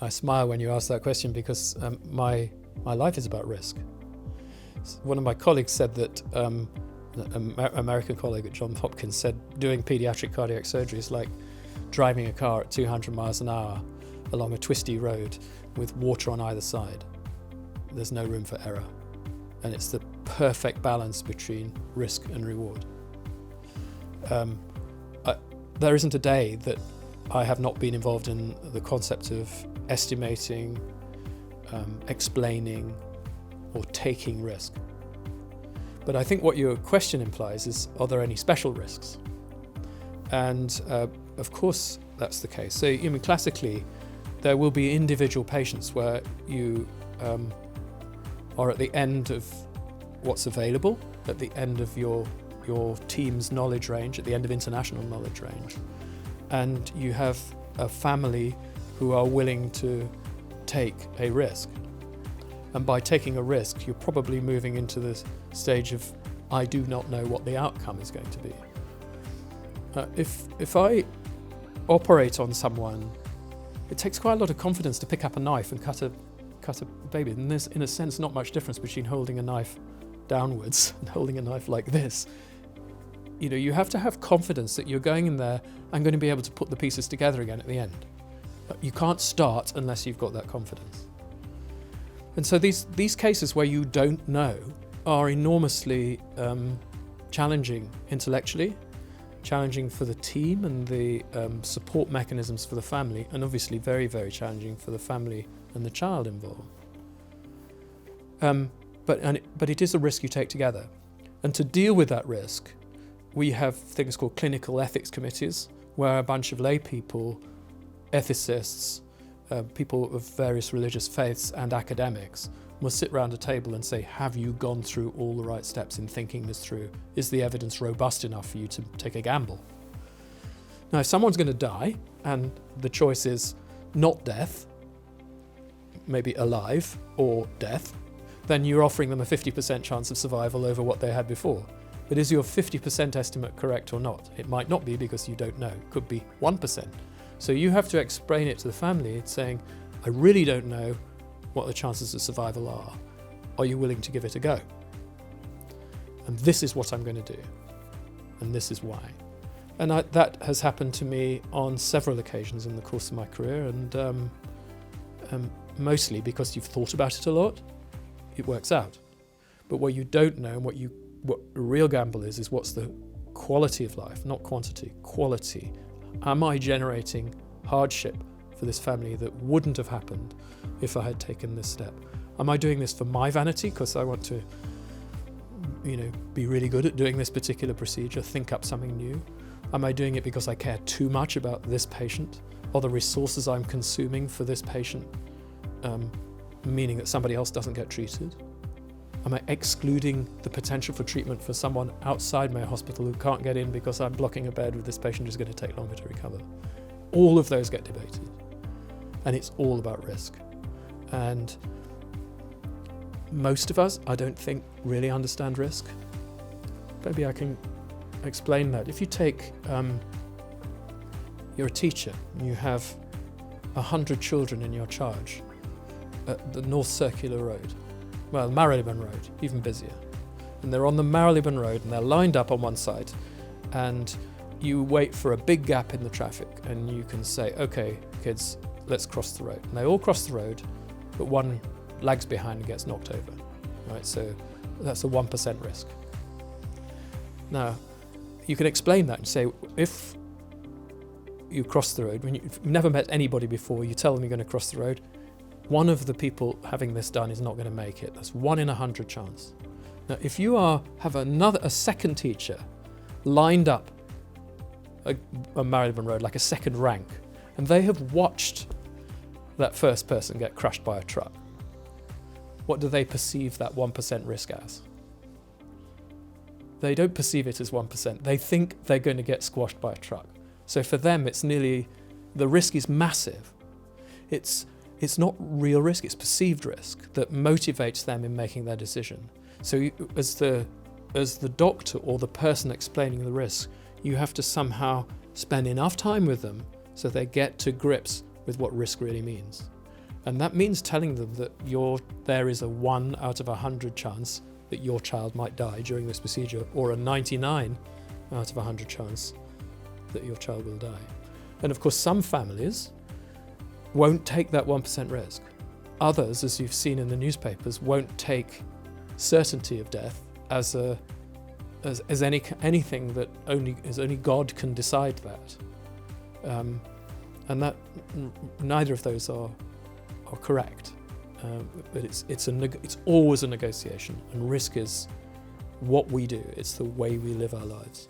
I smile when you ask that question because my life is about risk. One of my colleagues said that, an American colleague at Johns Hopkins said, doing pediatric cardiac surgery is like driving a car at 200 miles an hour along a twisty road with water on either side. There's no room for error. And it's the perfect balance between risk and reward. There isn't a day that I have not been involved in the concept of estimating, explaining, or taking risk. But I think what your question implies is, are there any special risks? And of course that's the case. So classically, there will be individual patients where you are at the end of what's available, at the end of your team's knowledge range, at the end of international knowledge range. And you have a family who are willing to take a risk. And by taking a risk, you're probably moving into the stage of, I do not know what the outcome is going to be. If I operate on someone, it takes quite a lot of confidence to pick up a knife and cut a baby. And there's, in a sense, not much difference between holding a knife downwards and holding a knife like this. You have to have confidence that you're going in there and going to be able to put the pieces together again at the end. You can't start unless you've got that confidence. And so these cases where you don't know are enormously challenging intellectually, challenging for the team and the support mechanisms for the family, and obviously very, very challenging for the family and the child involved. But it is a risk you take together. And to deal with that risk, we have things called clinical ethics committees, where a bunch of lay people, ethicists, people of various religious faiths and academics will sit around a table and say, have you gone through all the right steps in thinking this through? Is the evidence robust enough for you to take a gamble? Now, if someone's going to die and the choice is not death, maybe alive or death, then you're offering them a 50% chance of survival over what they had before. But is your 50% estimate correct or not? It might not be because you don't know. It could be 1%. So you have to explain it to the family. It's saying, I really don't know what the chances of survival are. Are you willing to give it a go? And this is what I'm going to do. And this is why. And that has happened to me on several occasions in the course of my career. And mostly because you've thought about it a lot, it works out. But what you don't know and what a real gamble is what's the quality of life, not quantity, quality. Am I generating hardship for this family that wouldn't have happened if I had taken this step? Am I doing this for my vanity because I want to, be really good at doing this particular procedure, think up something new? Am I doing it because I care too much about this patient or the resources I'm consuming for this patient, meaning that somebody else doesn't get treated? Am I excluding the potential for treatment for someone outside my hospital who can't get in because I'm blocking a bed with this patient who's going to take longer to recover? All of those get debated. And it's all about risk. And most of us, I don't think, really understand risk. Maybe I can explain that. If you take, you're a teacher, and you have 100 children in your charge at the North Circular Road. Well, Marylebone Road, even busier. And they're on the Marylebone Road and they're lined up on one side, and you wait for a big gap in the traffic and you can say, okay, kids, let's cross the road. And they all cross the road, but one lags behind and gets knocked over, right? So that's a 1% risk. Now, you can explain that and say, if you cross the road, when you've never met anybody before, you tell them you're going to cross the road, one of the people having this done is not going to make it. That's 1 in 100 chance. Now, if you have a second teacher lined up on Marylebone Road, like a second rank, and they have watched that first person get crushed by a truck, what do they perceive that 1% risk as? They don't perceive it as 1%. They think they're going to get squashed by a truck. So for them, the risk is massive. It's not real risk, it's perceived risk that motivates them in making their decision. So as the doctor or the person explaining the risk, you have to somehow spend enough time with them so they get to grips with what risk really means. And that means telling them that there is a 1 out of 100 chance that your child might die during this procedure, or a 99 out of 100 chance that your child will die. And of course, some families won't take that 1% risk. Others, as you've seen in the newspapers, won't take certainty of death as anything that only God can decide that. And that neither of those are correct. But it's always a negotiation, and risk is what we do. It's the way we live our lives.